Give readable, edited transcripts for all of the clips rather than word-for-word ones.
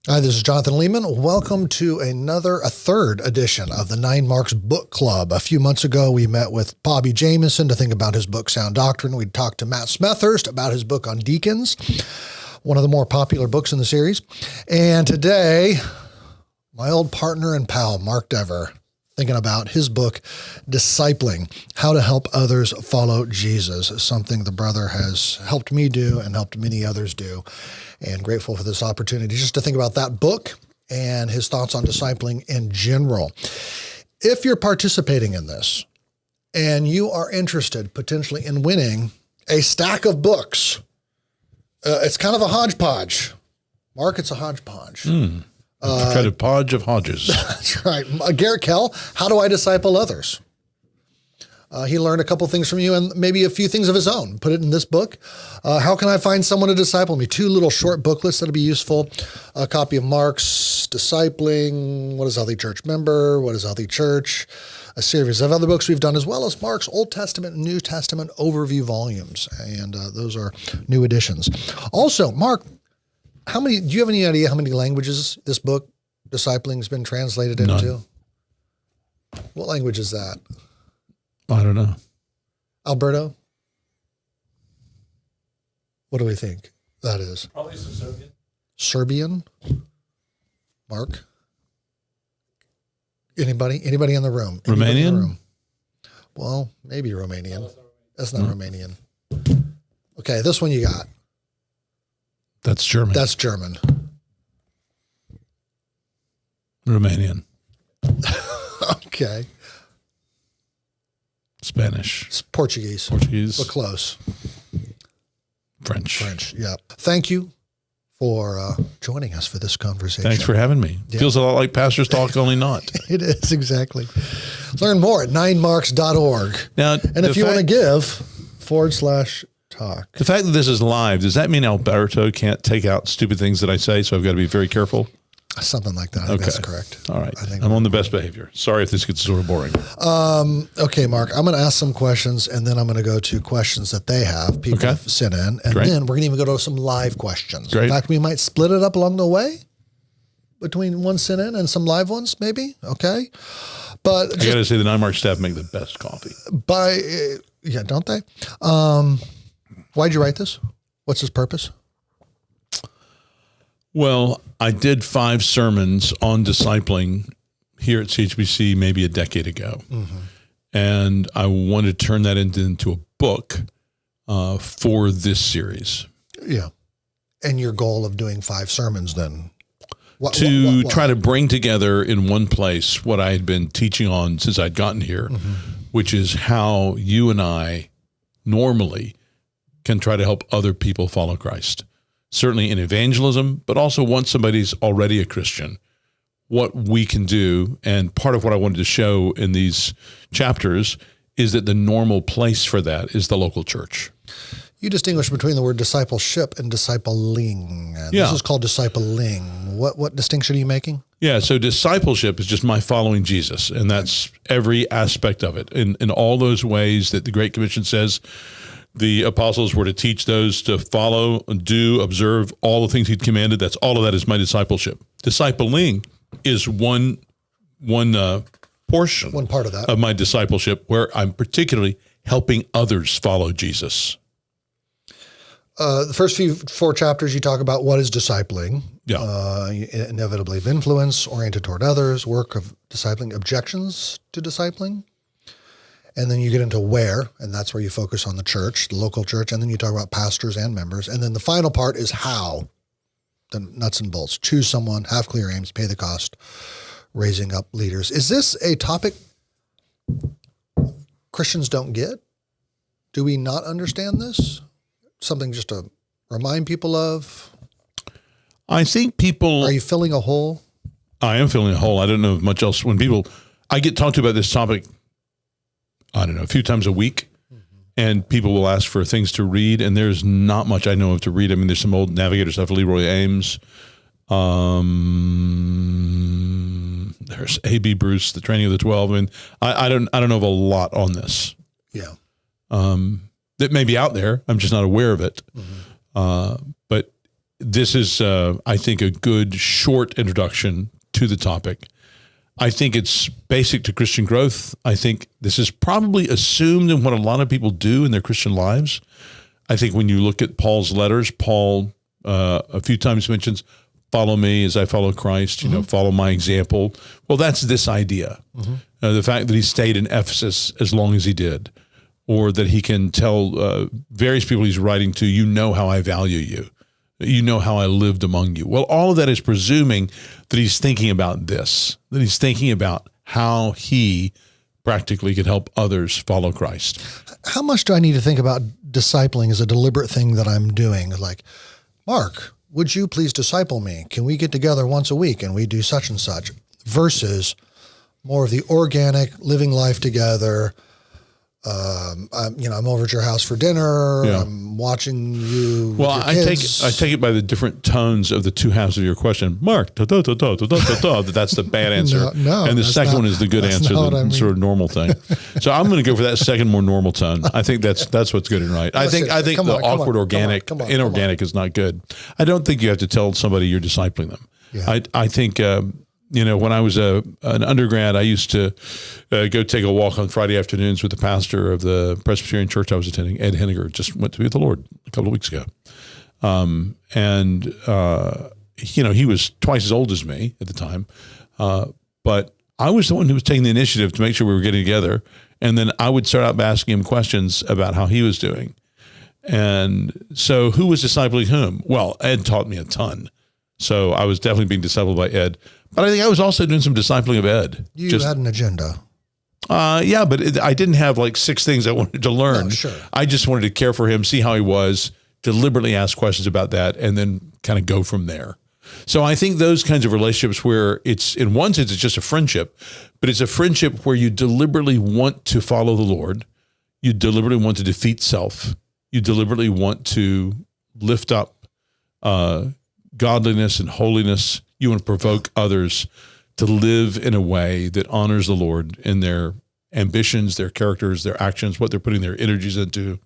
Hi, this is Jonathan Leeman. Welcome to a third edition of the 9 Marks Book Club. A few months ago, we met with Bobby Jamieson to think about his book, Sound Doctrine. We talked to Matt Smethurst about his book on deacons, one of the more popular books in the series. And today, my old partner and pal, Mark Dever, thinking about his book, Discipling, How to Help Others Follow Jesus, something the brother has helped me do and helped many others do. And grateful for this opportunity just to think about that book and his thoughts on discipling in general. If you're participating in this and you are interested potentially in winning a stack of books, it's kind of a hodgepodge. Mark, it's a hodgepodge. Kind of podge of hodges. That's right. Garrett Kell, How Do I Disciple Others? He learned a couple things from you and maybe a few things of his own. Put it in this book. How can I find someone to disciple me? 2 little short booklets that'll be useful. A copy of Mark's Discipling, What is a Healthy Church Member? What is a Healthy Church? A series of other books we've done, as well as Mark's Old Testament and New Testament overview volumes. And those are new editions. Also, Mark, do you have any idea how many languages this book, Discipling, has been translated into? None. What language is that? I don't know. Alberto? What do we think that is? Probably some Serbian. Serbian? Mark? Anybody in the room? Anybody in the Romanian? room? Well, maybe Romanian. No, That's not Romanian. Okay, this one you got. That's German. That's German. Romanian. Okay. Spanish. It's Portuguese. Portuguese. But close. French. French, yeah. Thank you for joining us for this conversation. Thanks for having me. Yeah. Feels a lot like Pastor's Talk, only not. It is, exactly. Learn more at 9marks.org. Now, And if you want to give, /talk. The fact that this is live, does that mean Alberto can't take out stupid things that I say, so I've got to be very careful? Something like that. I think that's correct. All right. I think I'm on the best behavior. Sorry if this gets sort of boring. Okay, Mark, I'm going to ask some questions, and then I'm going to go to questions that they have, people Okay. have sent in, and Great. then we're going to even go to some live questions. Great. In fact, we might split it up along the way between one sent in and some live ones, maybe. Okay. But I got to say the 9 Mark staff make the best coffee. don't they? Why'd you write this? What's its purpose? Well, I did 5 sermons on discipling here at CHBC maybe a decade ago. Mm-hmm. And I wanted to turn that into a book for this series. Yeah. And your goal of doing 5 sermons then? What? Try to bring together in one place what I had been teaching on since I'd gotten here, which is how you and I normally can try to help other people follow Christ. Certainly in evangelism, but also once somebody's already a Christian, what we can do. And part of what I wanted to show in these chapters is that the normal place for that is the local church. You distinguish between the word discipleship and discipling. And Yeah. This is called discipling. What distinction are you making? Yeah, so discipleship is just my following Jesus, and that's every aspect of it. In all those ways that the Great Commission says the apostles were to teach those to follow, do, observe all the things he'd commanded. That's all of that is my discipleship. Discipling is one portion. One part of that. Of my discipleship where I'm particularly helping others follow Jesus. The first 4 chapters, you talk about what is discipling. Yeah. Inevitably of influence, oriented toward others, work of discipling, objections to discipling. And then you get into where, and that's where you focus on the church, the local church, and then you talk about pastors and members. And then the final part is how, the nuts and bolts. Choose someone, have clear aims, pay the cost, raising up leaders. Is this a topic Christians don't get? Do we not understand this? Something just to remind people of? I think people... Are you filling a hole? I am filling a hole. I don't know much else. I get talked to about this topic, I don't know, a few times a week, and people will ask for things to read, and there's not much I know of to read. I mean, there's some old Navigator stuff, Leroy Ames. There's A.B. Bruce, The Training of the 12. I mean, I don't know of a lot on this. Yeah. That may be out there. I'm just not aware of it. But this is, I think, a good short introduction to the topic. I think it's basic to Christian growth. I think this is probably assumed in what a lot of people do in their Christian lives. I think when you look at Paul's letters, Paul a few times mentions, follow me as I follow Christ, follow my example. Well, that's this idea. The fact that he stayed in Ephesus as long as he did, or that he can tell various people he's writing to, you know how I value you. You know how I lived among you. Well, all of that is presuming that he's thinking about this, that he's thinking about how he practically could help others follow Christ. How much do I need to think about discipling as a deliberate thing that I'm doing? Like, Mark, would you please disciple me? Can we get together once a week and we do such and such? Versus more of the organic, living life together. I'm over at your house for dinner. Yeah. I'm watching you. Well, I take it by the different tones of the two halves of your question. Mark, that's the bad answer. No, and the second one is the good answer, the sort of normal thing. So I'm going to go for that second, more normal tone. I think that's what's good and right. I think the awkward, organic, inorganic is not good. I don't think you have to tell somebody you're discipling them. Yeah. I think. When I was an undergrad, I used to go take a walk on Friday afternoons with the pastor of the Presbyterian church I was attending, Ed Henniger, just went to be with the Lord a couple of weeks ago. He was twice as old as me at the time, but I was the one who was taking the initiative to make sure we were getting together. And then I would start out by asking him questions about how he was doing. And so who was discipling whom? Well, Ed taught me a ton. So I was definitely being discipled by Ed. But I think I was also doing some discipling of Ed. You had an agenda. Yeah, but I didn't have like 6 things I wanted to learn. No, sure. I just wanted to care for him, see how he was, deliberately ask questions about that, and then kind of go from there. So I think those kinds of relationships where it's, in one sense, it's just a friendship, but it's a friendship where you deliberately want to follow the Lord. You deliberately want to defeat self. You deliberately want to lift up godliness and holiness. You want to provoke others to live in a way that honors the Lord in their ambitions, their characters, their actions, what they're putting their energies into.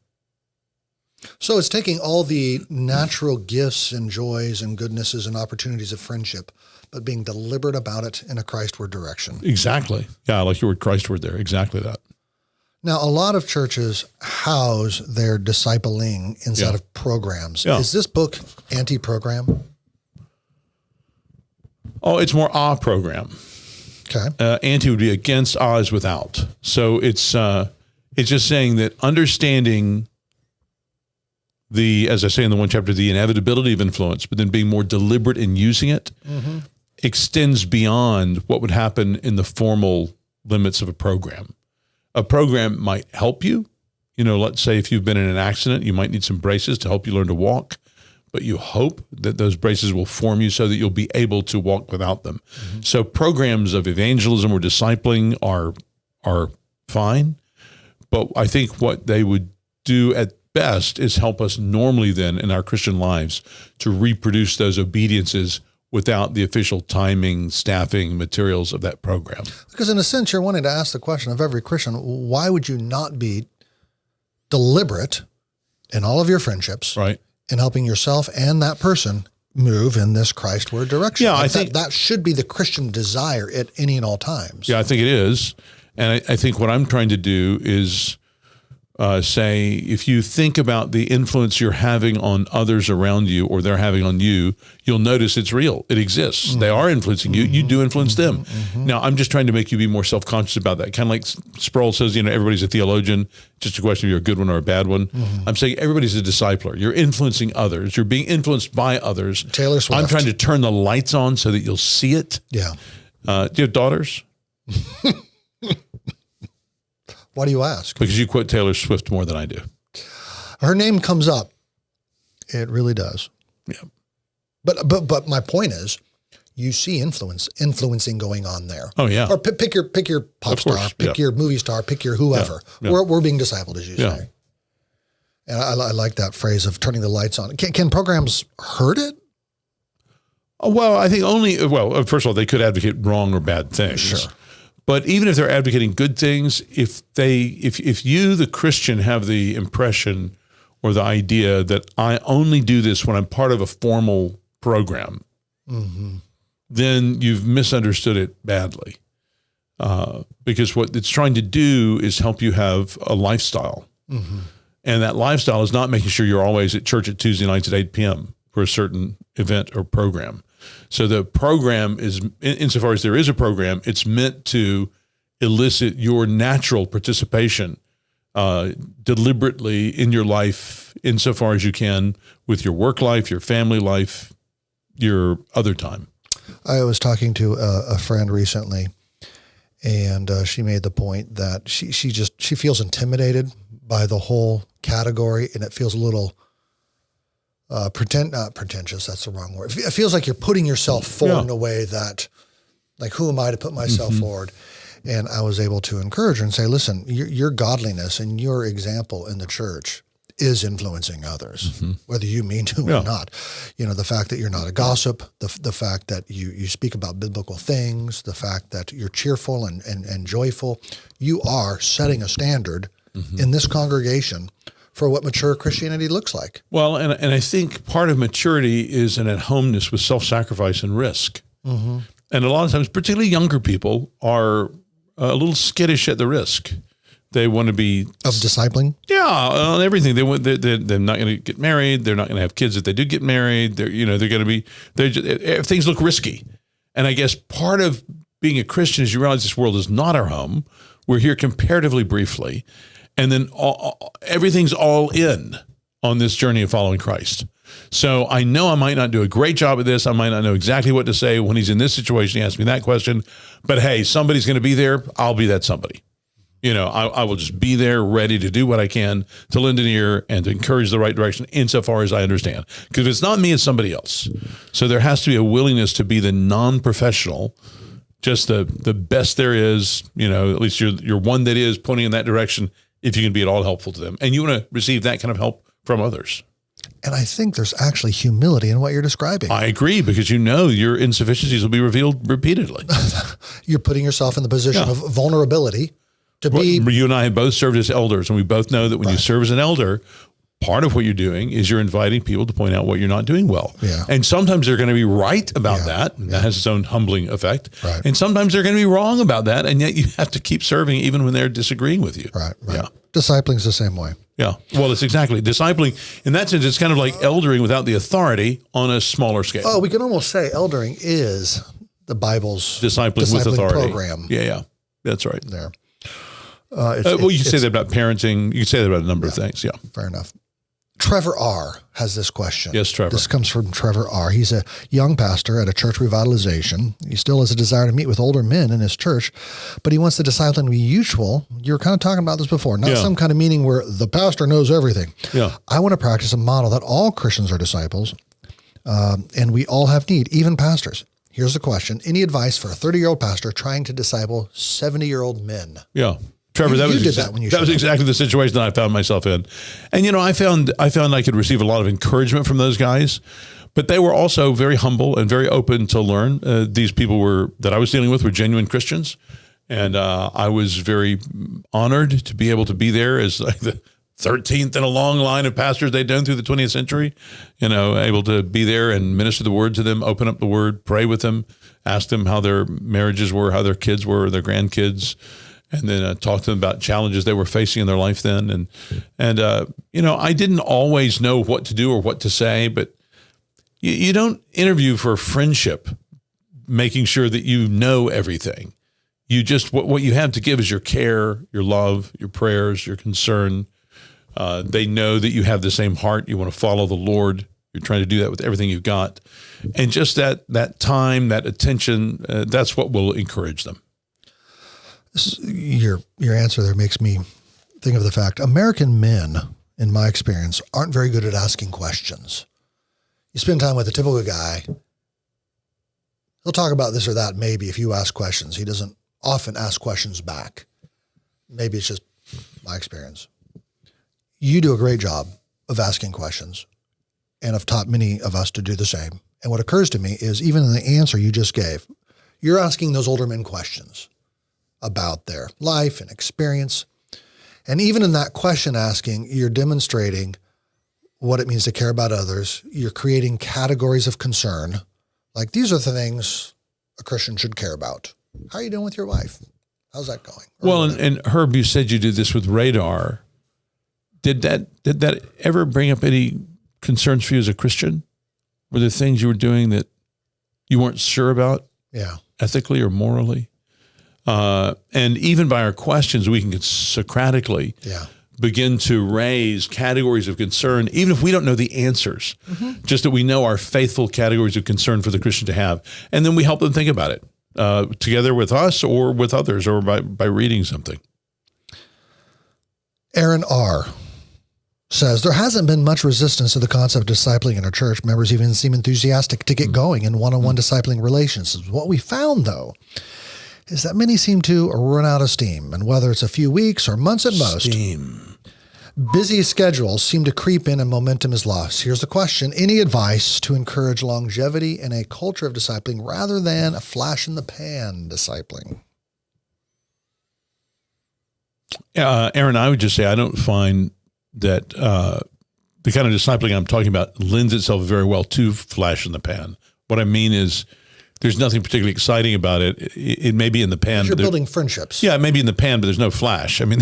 So it's taking all the natural gifts and joys and goodnesses and opportunities of friendship, but being deliberate about it in a Christward direction. Exactly. Yeah, I like your word Christward there. Exactly that. Now, a lot of churches house their discipling inside of programs. Yeah. Is this book anti-program? Oh, it's more a program. Okay. Anti would be against, a is without. So it's just saying that understanding as I say in the one chapter, the inevitability of influence, but then being more deliberate in using it extends beyond what would happen in the formal limits of a program. A program might help you. Let's say if you've been in an accident, you might need some braces to help you learn to walk. But you hope that those braces will form you so that you'll be able to walk without them. Mm-hmm. So programs of evangelism or discipling are fine, but I think what they would do at best is help us normally then in our Christian lives to reproduce those obediences without the official timing, staffing, materials of that program. Because in a sense, you're wanting to ask the question of every Christian, why would you not be deliberate in all of your friendships? Right. In helping yourself and that person move in this Christward direction. Yeah, I think that should be the Christian desire at any and all times. Yeah, I think it is. And I think what I'm trying to do is say, if you think about the influence you're having on others around you or they're having on you, you'll notice it's real. It exists. Mm-hmm. They are influencing you. You do influence them. Mm-hmm. Now, I'm just trying to make you be more self-conscious about that. Kind of like Sproul says, everybody's a theologian. Just a question of you're a good one or a bad one. Mm-hmm. I'm saying everybody's a discipler. You're influencing others. You're being influenced by others. Taylor Swift. I'm trying to turn the lights on so that you'll see it. Yeah. Do you have daughters? Why do you ask? Because you quote Taylor Swift more than I do. Her name comes up. It really does. Yeah. But my point is, you see influencing going on there. Oh yeah. Or pick your pop star, pick your movie star, pick your whoever. Yeah. Yeah. We're being discipled, as you say. And I like that phrase of turning the lights on. Can programs hurt it? Well, I think first of all, they could advocate wrong or bad things. Sure. But even if they're advocating good things, if you, the Christian, have the impression or the idea that I only do this when I'm part of a formal program, then you've misunderstood it badly. Because what it's trying to do is help you have a lifestyle. And that lifestyle is not making sure you're always at church at Tuesday nights at 8 p.m. for a certain event or program. So the program is, insofar as there is a program, it's meant to elicit your natural participation deliberately in your life insofar as you can with your work life, your family life, your other time. I was talking to a friend recently, and she made the point that she feels intimidated by the whole category, and it feels a little not pretentious. That's the wrong word. It feels like you're putting yourself forward in a way that, like, who am I to put myself forward? And I was able to encourage her and say, listen, your godliness and your example in the church is influencing others, whether you mean to or not. You know, the fact that you're not a gossip, the fact that you speak about biblical things, the fact that you're cheerful and joyful, you are setting a standard in this congregation for what mature Christianity looks like. Well, and I think part of maturity is an at-homeness with self-sacrifice and risk. And a lot of times, particularly younger people, are a little skittish at the risk. They want to be of discipling. Yeah, on everything. They're not going to get married. They're not going to have kids if they do get married. They're going to be. Things look risky, and I guess part of being a Christian is you realize this world is not our home. We're here comparatively briefly, and then everything's all in on this journey of following Christ. So I know I might not do a great job at this. I might not know exactly what to say when he's in this situation. He asks me that question, but hey, somebody's going to be there. I'll be that somebody. I will just be there ready to do what I can to lend an ear and to encourage the right direction insofar as I understand. Because if it's not me, it's somebody else. So there has to be a willingness to be the non-professional, just the best there is, at least you're one that is pointing in that direction if you can be at all helpful to them. And you want to receive that kind of help from others. And I think there's actually humility in what you're describing. I agree, because your insufficiencies will be revealed repeatedly. You're putting yourself in the position of vulnerability. You and I have both served as elders, and we both know that when you serve as an elder, part of what you're doing is you're inviting people to point out what you're not doing well. Yeah. And sometimes they're going to be right about that. And that has its own humbling effect. Right. And sometimes they're going to be wrong about that. And yet you have to keep serving even when they're disagreeing with you. Right. Yeah. Discipling's the same way. Yeah. Well, it's exactly discipling. In that sense, it's kind of like eldering without the authority on a smaller scale. Oh, we can almost say eldering is the Bible's discipling with authority program. Yeah. That's right. There. You can say that about parenting. You can say that about a number of things. Yeah. Fair enough. Trevor R. has this question. Yes, Trevor. This comes from Trevor R. He's a young pastor at a church revitalization. He still has a desire to meet with older men in his church, but he wants the discipline to be mutual. You were kind of talking about this before, not some kind of meeting where the pastor knows everything. Yeah. I want to practice a model that all Christians are disciples, and we all have need, even pastors. Here's the question. Any advice for a 30-year-old pastor trying to disciple 70-year-old men? Yeah. Trevor, that was exactly the situation that I found myself in. And, I found I could receive a lot of encouragement from those guys, but they were also very humble and very open to learn. These people that I was dealing with were genuine Christians. And I was very honored to be able to be there as like the 13th in a long line of pastors they'd done through the 20th century, able to be there and minister the word to them, open up the word, pray with them, ask them how their marriages were, how their kids were, their grandkids, and then talk to them about challenges they were facing in their life then. And I didn't always know what to do or what to say, but you don't interview for friendship, making sure that you know everything. You just, what you have to give is your care, your love, your prayers, your concern. They know that you have the same heart. You want to follow the Lord. You're trying to do that with everything you've got. And just that time, that attention, that's what will encourage them. Your answer there makes me think of the fact American men, in my experience, aren't very good at asking questions. You spend time with a typical guy, he'll talk about this or that maybe if you ask questions. He doesn't often ask questions back. Maybe it's just my experience. You do a great job of asking questions, and I've taught many of us to do the same. And what occurs to me is even in the answer you just gave, you're asking those older men questions about their life and experience. And even in that question asking, you're demonstrating what it means to care about others. You're creating categories of concern. Like, these are the things a Christian should care about. How are you doing with your wife? How's that going? Well, and Herb, you said you did this with radar. Did that ever bring up any concerns for you as a Christian? Were there things you were doing that you weren't sure about? Yeah. Ethically or morally? And even by our questions, we can Socratically begin to raise categories of concern, even if we don't know the answers, just that we know our faithful categories of concern for the Christian to have. And then we help them think about it together with us or with others or by reading something. Aaron R. says, there hasn't been much resistance to the concept of discipling in our church. Members even seem enthusiastic to get going in one-on-one discipling relationships. What we found, though, is that many seem to run out of steam. And whether it's a few weeks or months at most, busy schedules seem to creep in and momentum is lost. Here's the question. Any advice to encourage longevity in a culture of discipling rather than a flash-in-the-pan discipling? Aaron, I would just say I don't find that the kind of discipling I'm talking about lends itself very well to flash in the pan. What I mean is there's nothing particularly exciting about it. It may be in the pan. You're building friendships. Yeah, it may be in the pan, but there's no flash. I mean,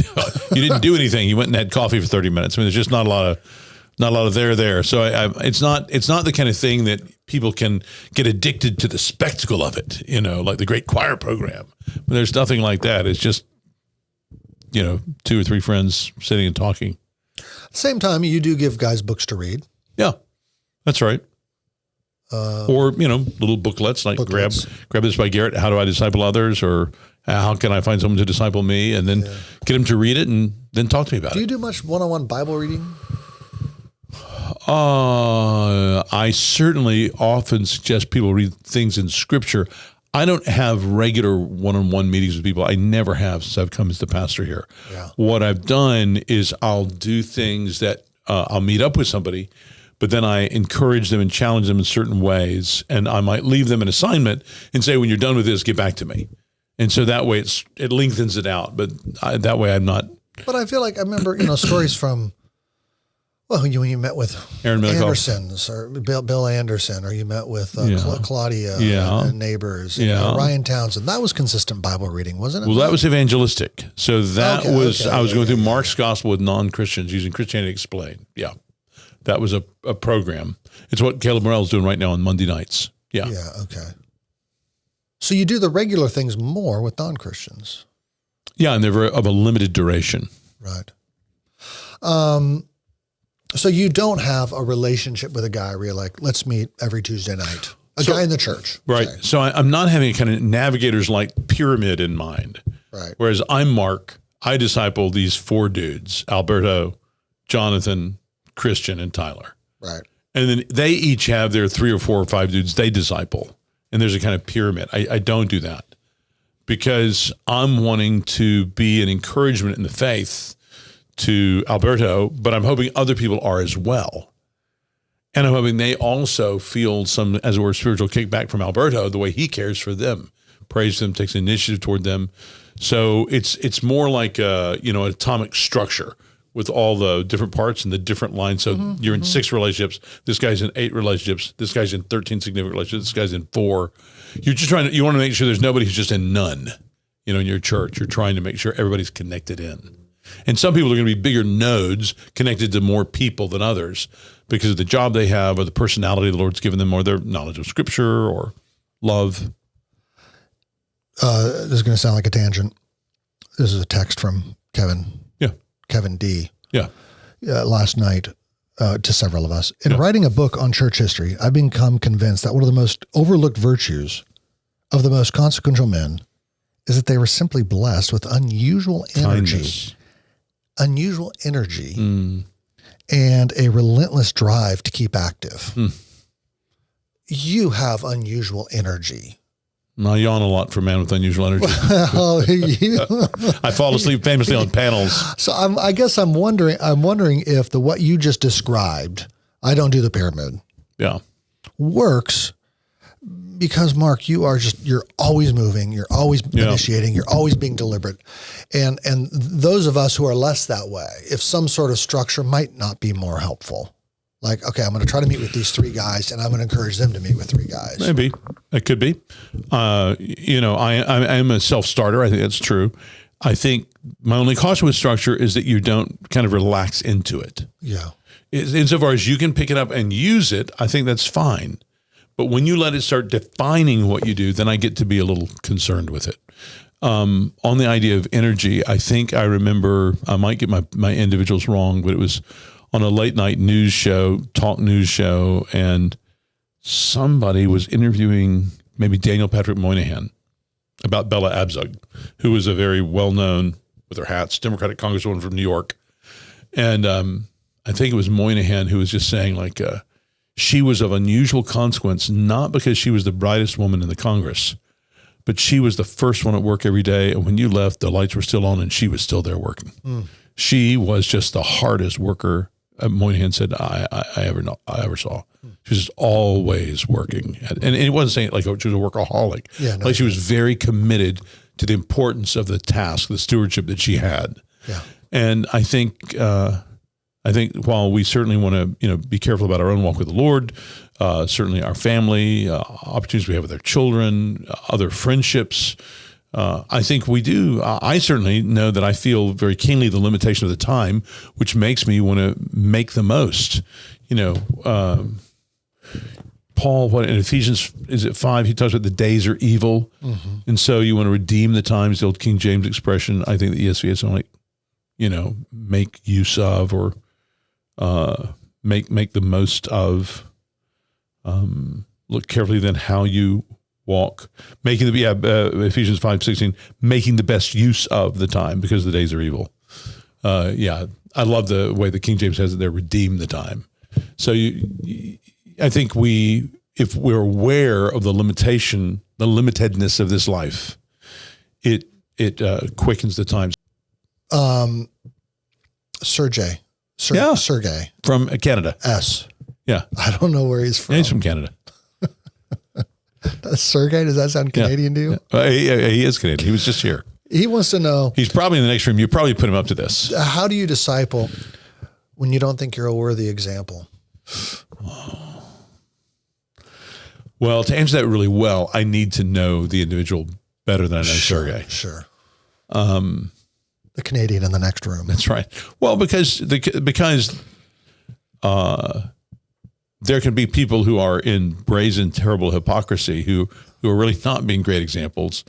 you didn't do anything. You went and had coffee for 30 minutes. I mean, there's just not a lot of there. So it's not the kind of thing that people can get addicted to the spectacle of it, like the great choir program. But there's nothing like that. It's just, 2 or 3 friends sitting and talking. Same time, you do give guys books to read. Yeah, that's right. Or, little booklets like grab this by Garrett. How do I disciple others? Or how can I find someone to disciple me? And then get them to read it and then talk to me about it. Do you do much one-on-one Bible reading? I certainly often suggest people read things in Scripture. I don't have regular one-on-one meetings with people. I never have since I've come as the pastor here. Yeah. What I've done is I'll do things that I'll meet up with somebody, but then I encourage them and challenge them in certain ways. And I might leave them an assignment and say, when you're done with this, get back to me. And so that way it lengthens it out. But that way I'm not. But I feel like I remember, stories from, when you met with Aaron Andersons or Bill Anderson, or you met with Claudia and Neighbors, and Ryan Townsend. That was consistent Bible reading, wasn't it? Well, that was evangelistic. So that I was going through Mark's gospel with non-Christians using Christianity Explained. Yeah. That was a program. It's what Caleb Morrell's doing right now on Monday nights. Yeah. Yeah. Okay. So you do the regular things more with non-Christians. Yeah. And they're of a limited duration. Right. So you don't have a relationship with a guy where you're like, let's meet every Tuesday night. A guy in the church. Right. Okay. So I'm not having a kind of navigators-like pyramid in mind. Right. Whereas I'm Mark, I disciple these 4 dudes, Alberto, Jonathan, Christian, and Tyler. Right. And then they each have their 3 or 4 or 5 dudes they disciple. And there's a kind of pyramid. I don't do that because I'm wanting to be an encouragement in the faith to Alberto, but I'm hoping other people are as well. And I'm hoping they also feel some, as it were, spiritual kickback from Alberto, the way he cares for them, prays them, takes initiative toward them. So it's more like an atomic structure with all the different parts and the different lines. So you're in 6 relationships. This guy's in 8 relationships. This guy's in 13 significant relationships. This guy's in 4. You're just you want to make sure there's nobody who's just in none, in your church. You're trying to make sure everybody's connected in. And some people are going to be bigger nodes connected to more people than others because of the job they have or the personality the Lord's given them or their knowledge of Scripture or love. This is going to sound like a tangent. This is a text from Kevin. Yeah. Kevin D. Yeah. Last night to several of us. In writing a book on church history, I've become convinced that one of the most overlooked virtues of the most consequential men is that they were simply blessed with unusual energy. Unusual energy and a relentless drive to keep active. You have unusual energy. I yawn a lot for a man with unusual energy. I fall asleep famously on panels. So I guess I'm wondering if what you just described, I don't do the pyramid. Yeah. Works because Mark, you're always moving, you're always initiating, you're always being deliberate. And those of us who are less that way, if some sort of structure might not be more helpful. Like, okay, I'm going to try to meet with these 3 guys, and I'm going to encourage them to meet with 3 guys. Maybe it could be. I'm a self-starter. I think that's true. I think my only caution with structure is that you don't kind of relax into it. Yeah. Insofar as you can pick it up and use it, I think that's fine. But when you let it start defining what you do, then I get to be a little concerned with it. On the idea of energy, I think I remember, I might get my individuals wrong, but it was on a late night news show, talk news show, and somebody was interviewing maybe Daniel Patrick Moynihan about Bella Abzug, who was a very well-known, with her hats, Democratic Congresswoman from New York. And I think it was Moynihan who was just saying, like, she was of unusual consequence, not because she was the brightest woman in the Congress, but she was the first one at work every day. And when you left, the lights were still on and she was still there working. She was just the hardest worker, Moynihan said, I ever saw. She was just always working. And it wasn't saying like she was a workaholic. Yeah, no, like she was very committed to the importance of the task, the stewardship that she had. Yeah. And I think while we certainly want to, be careful about our own walk with the Lord, certainly our family, opportunities we have with our children, other friendships, I think we do. I certainly know that I feel very keenly the limitation of the time, which makes me want to make the most. Paul, what in Ephesians, is it 5? He talks about the days are evil. And so you want to redeem the times, the old King James expression. I think the ESV is only, make use of or make the most of. Look carefully then how you walk, making Ephesians 5:16, making the best use of the time because the days are evil. I love the way the King James has it there, redeem the time. So I think if we're aware of the limitedness of this life, it quickens the time. Sergey from Canada. S. Yeah, I don't know where he's from. Yeah, he's from Canada. Sergey, does that sound Canadian to you? He is Canadian. He was just here. He wants to know. He's probably in the next room. You probably put him up to this. How do you disciple when you don't think you're a worthy example? Well, to answer that really well, I need to know the individual better than I know Sergey. Sure. The Canadian in the next room. That's right. Well, because there can be people who are in brazen, terrible hypocrisy who are really not being great examples.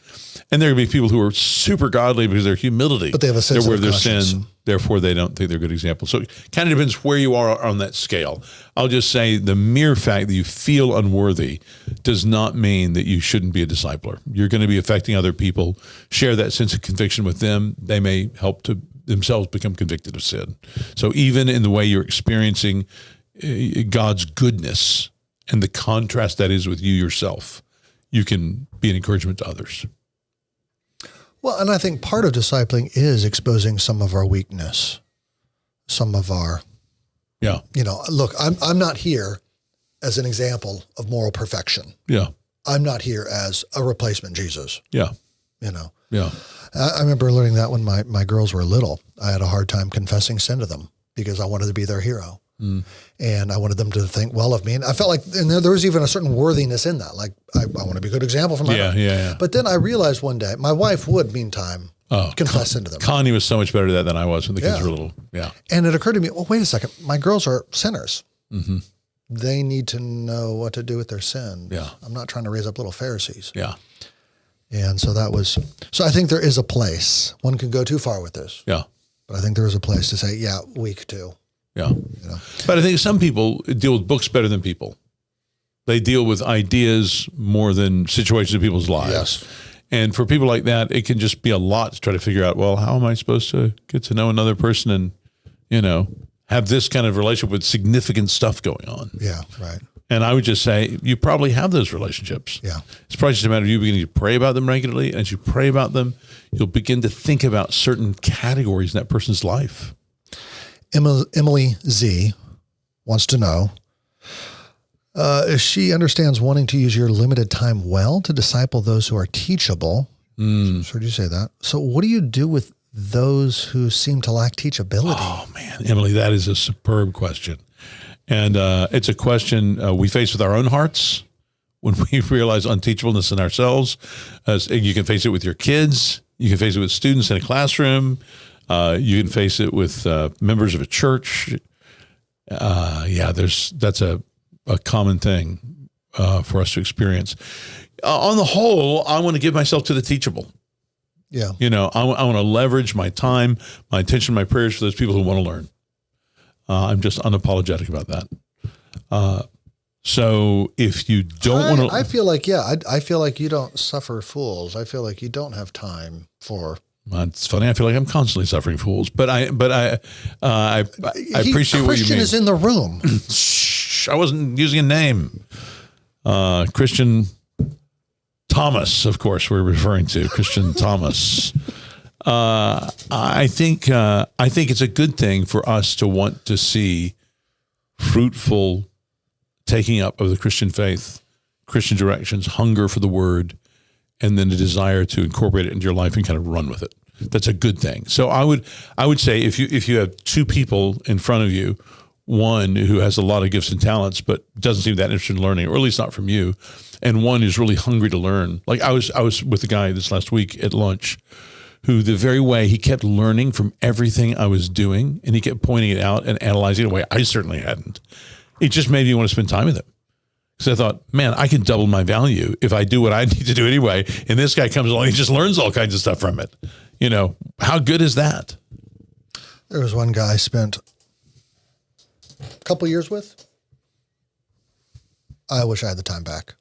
And there can be people who are super godly because of their humility. But they have a sense of their conscience. sin, therefore they don't think they're good examples. So it kind of depends where you are on that scale. I'll just say the mere fact that you feel unworthy does not mean that you shouldn't be a discipler. You're going to be affecting other people. Share that sense of conviction with them. They may help to themselves become convicted of sin. So even in the way you're experiencing God's goodness and the contrast that is with you yourself, you can be an encouragement to others. Well, and I think part of discipling is exposing some of our weakness, some of our, look, I'm not here as an example of moral perfection. Yeah. I'm not here as a replacement Jesus. Yeah. Yeah. I remember learning that when my girls were little. I had a hard time confessing sin to them because I wanted to be their hero. And I wanted them to think well of me. And I felt like, and there was even a certain worthiness in that. Like, I want to be a good example for my Yeah. But then I realized one day, my wife would, meantime, confess into them. Connie was so much better at that than I was when the kids were little. Yeah. And it occurred to me, well, wait a second. My girls are sinners. Mm-hmm. They need to know what to do with their sin. Yeah. I'm not trying to raise up little Pharisees. Yeah. And so so I think there is a place. One can go too far with this. Yeah. But I think there is a place to say, weak too. Yeah. But I think some people deal with books better than people. They deal with ideas more than situations in people's lives. Yes. And for people like that, it can just be a lot to try to figure out, well, how am I supposed to get to know another person and, have this kind of relationship with significant stuff going on? Yeah, right. And I would just say, you probably have those relationships. Yeah. It's probably just a matter of you beginning to pray about them regularly. And as you pray about them, you'll begin to think about certain categories in that person's life. Emily Z wants to know, she understands wanting to use your limited time well to disciple those who are teachable. So did you say that? So what do you do with those who seem to lack teachability? Oh man, Emily, that is a superb question. And it's a question we face with our own hearts when we realize unteachableness in ourselves. You can face it with your kids. You can face it with students in a classroom. You can face it with members of a church. That's a common thing for us to experience. On the whole, I want to give myself to the teachable. Yeah. I want to leverage my time, my attention, my prayers for those people who want to learn. I'm just unapologetic about that. So if you don't want to, I feel like, I feel like you don't suffer fools. I feel like you don't have time for. It's funny. I feel like I'm constantly suffering fools, but I appreciate what you mean. Christian is in the room. Shh, I wasn't using a name. Christian Thomas, of course, we're referring to Christian Thomas. I think it's a good thing for us to want to see fruitful taking up of the Christian faith, Christian directions, hunger for the word, and then the desire to incorporate it into your life and kind of run with it. That's a good thing. So I would say if you have two people in front of you, one who has a lot of gifts and talents but doesn't seem that interested in learning, or at least not from you, and one who's really hungry to learn. Like I was with a guy this last week at lunch who the very way he kept learning from everything I was doing, and he kept pointing it out and analyzing it in a way I certainly hadn't. It just made me want to spend time with him. So I thought, man, I can double my value if I do what I need to do anyway. And this guy comes along, he just learns all kinds of stuff from it. How good is that? There was one guy I spent a couple years with. I wish I had the time back.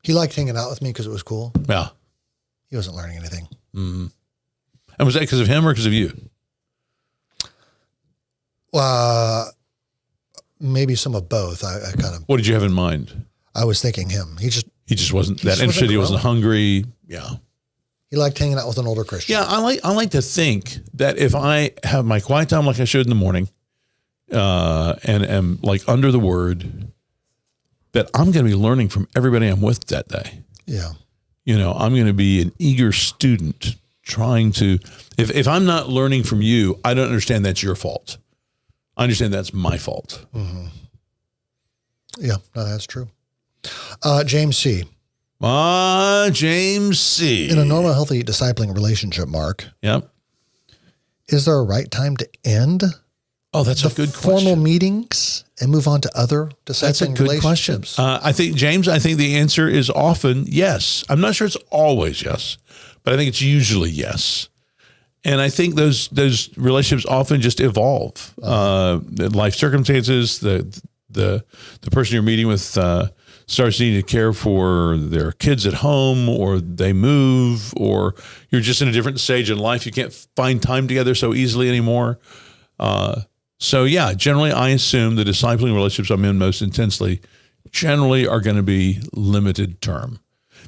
He liked hanging out with me because it was cool. Yeah. He wasn't learning anything. Mm-hmm. And was that because of him or because of you? Maybe some of both. I kind of. What did you have in mind? I was thinking him. He just wasn't that interested. He wasn't hungry. Yeah. He liked hanging out with an older Christian. Yeah, I like to think that if I have my quiet time like I should in the morning, and am like under the word, that I'm going to be learning from everybody I'm with that day. Yeah. I'm going to be an eager student trying to, if I'm not learning from you, I don't understand that's your fault. I understand that's my fault. Mm-hmm. Yeah, no, that's true. James C. James C. In a normal, healthy discipling relationship, Mark. Yep. Is there a right time to end? Oh, that's a good question. Formal meetings and move on to other discipling That's a good question. I think the answer is often yes. I'm not sure it's always yes, but I think it's usually yes. And I think those relationships often just evolve. Life circumstances, the person you're meeting with starts needing to care for their kids at home, or they move, or you're just in a different stage in life. You can't find time together so easily anymore. So yeah, generally I assume the discipling relationships I'm in most intensely generally are going to be limited term.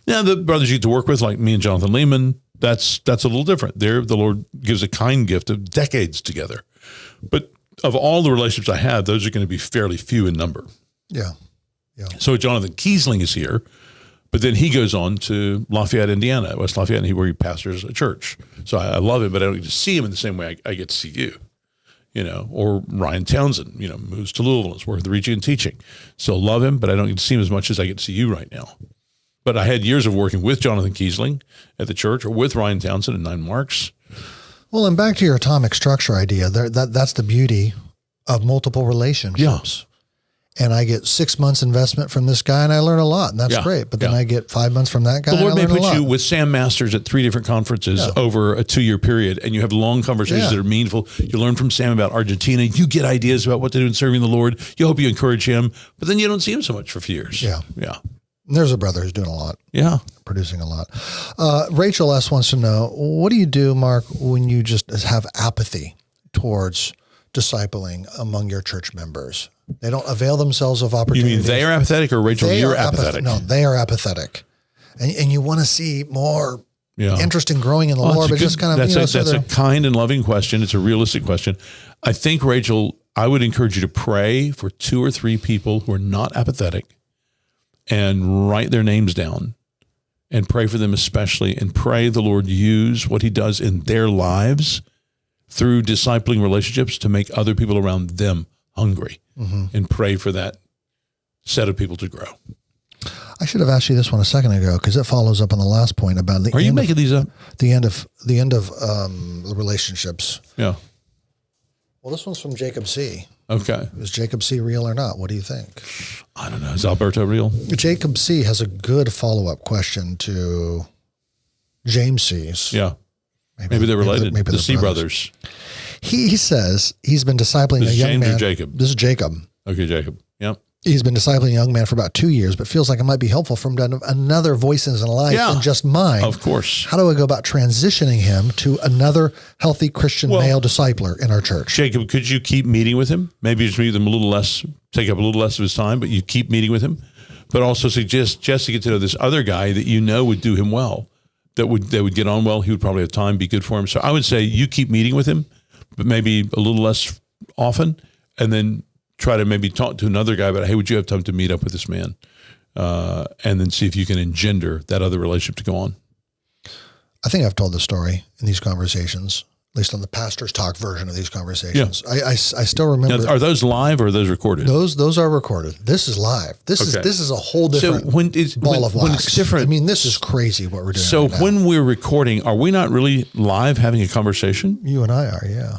Now, the brothers you get to work with, like me and Jonathan Leeman, that's a little different. There, the Lord gives a kind gift of decades together. But of all the relationships I have, those are going to be fairly few in number. Yeah. Yeah. So Jonathan Kiesling is here, but then he goes on to Lafayette, Indiana, West Lafayette, where he pastors a church. So I love him, but I don't get to see him in the same way I get to see you. Or Ryan Townsend, moves to Louisville and is working with the Reaching and Teaching. So love him, but I don't get to see him as much as I get to see you right now. But I had years of working with Jonathan Kiesling at the church, or with Ryan Townsend at 9 Marks. Well, and back to your atomic structure idea, that's the beauty of multiple relationships. And I get 6 months investment from this guy and I learn a lot, and that's great. But then I get 5 months from that guy. The Lord may put you with Sam Masters at 3 different conferences over a 2-year period, and you have long conversations that are meaningful. You learn from Sam about Argentina. You get ideas about what to do in serving the Lord. You hope you encourage him, but then you don't see him so much for a few years. Yeah. Yeah. And there's a brother who's doing a lot. Yeah. Producing a lot. Rachel S. wants to know, what do you do, Mark, when you just have apathy towards discipling among your church members? They don't avail themselves of opportunities. You mean they are apathetic, or Rachel, you're apathetic? No, they are apathetic. And you want to see more interest in growing in the Lord, but just kind of, that's a kind and loving question. It's a realistic question. I think, Rachel, I would encourage you to pray for 2 or 3 people who are not apathetic and write their names down and pray for them especially, and pray the Lord use what he does in their lives through discipling relationships to make other people around them hungry and pray for that set of people to grow. I should have asked you this one a second ago because it follows up on the last point about the. Are you making these up? The end of the relationships. Yeah. Well, this one's from Jacob C. Okay. Is Jacob C. real or not? What do you think? I don't know. Is Alberto real? Jacob C. has a good follow-up question to James C.'s. Yeah. Maybe they're related. Maybe the C brothers. He says he's been discipling a young James man. Or Jacob? This is Jacob. Okay, Jacob. Yeah. He's been discipling a young man for about 2 years, but feels like it might be helpful for him to have another voice in his life than just mine. Of course. How do I go about transitioning him to another healthy Christian male discipler in our church? Jacob, could you keep meeting with him? Maybe just meet with him a little less, take up a little less of his time, but you keep meeting with him. But also suggest just to get to know this other guy that you know would do him well, that would get on well. He would probably have time, be good for him. So I would say you keep meeting with him, but maybe a little less often, and then try to maybe talk to another guy about, hey, would you have time to meet up with this man? And then see if you can engender that other relationship to go on. I think I've told the story in these conversations, at least on the pastor's talk version of these conversations. Yeah. I still remember. Now, are those live or are those recorded? Those are recorded. This is live. This is a whole different ball of wax. When it's different. I mean, this is crazy what we're doing. So right when we're recording, are we not really live having a conversation? You and I are, yeah.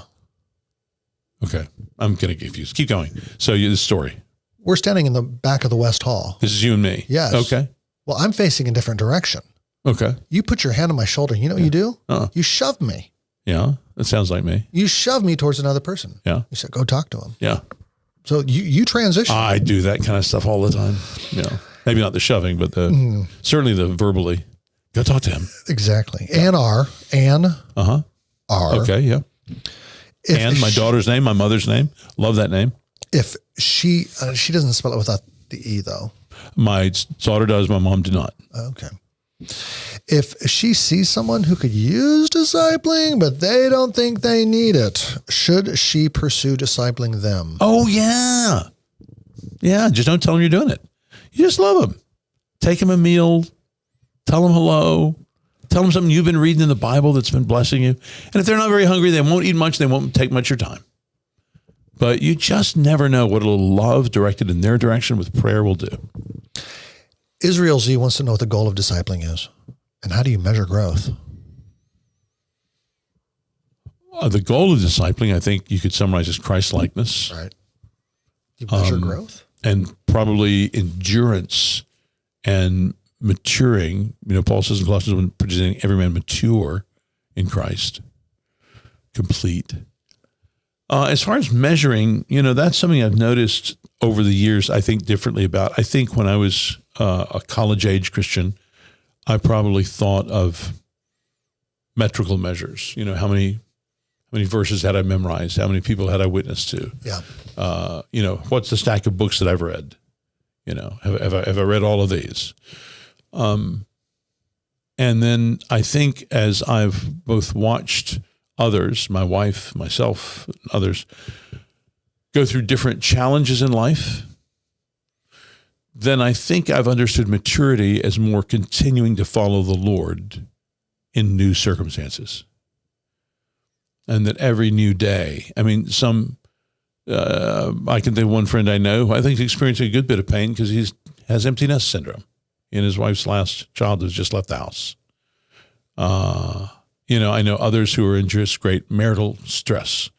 Okay. I'm getting confused. Keep going. So the story. We're standing in the back of the West Hall. This is you and me. Yes. Okay. Well, I'm facing a different direction. Okay. You put your hand on my shoulder. You know what you do? You shove me. Yeah. That sounds like me. You shove me towards another person. Yeah. You said, go talk to him. Yeah. So you transition. I do that kind of stuff all the time. Yeah. Maybe not the shoving, but certainly the verbally. Go talk to him. Exactly. Ann R. R. Okay. Yeah. And my daughter's name, my mother's name. Love that name. If she doesn't spell it without the E though. My daughter does. My mom did not. Okay. If she sees someone who could use discipling, but they don't think they need it, should she pursue discipling them? Oh yeah. Yeah. Just don't tell them you're doing it. You just love them. Take them a meal. Tell them hello. Tell them something you've been reading in the Bible that's been blessing you. And if they're not very hungry, they won't eat much. They won't take much of your time. But you just never know what a little love directed in their direction with prayer will do. Israel Z wants to know what the goal of discipling is. And how do you measure growth? The goal of discipling, I think you could summarize as Christ-likeness. Right. You measure growth? And probably endurance and maturing. You know, Paul says in Colossians, when presenting every man mature in Christ, complete. As far as measuring, you know, that's something I've noticed over the years, I think differently about. I think when I was a college-age Christian, I probably thought of metrical measures. You know, how many verses had I memorized? How many people had I witnessed to? Yeah. You know, what's the stack of books that I've read? You know, have I read all of these? And then I think as I've both watched others, my wife, myself, others, go through different challenges in life, then I think I've understood maturity as more continuing to follow the Lord in new circumstances. And that every new day, I mean, I can think of one friend I know who I think is experiencing a good bit of pain because he has empty nest syndrome. And his wife's last child has just left the house. You know, I know others who are in just great marital stress,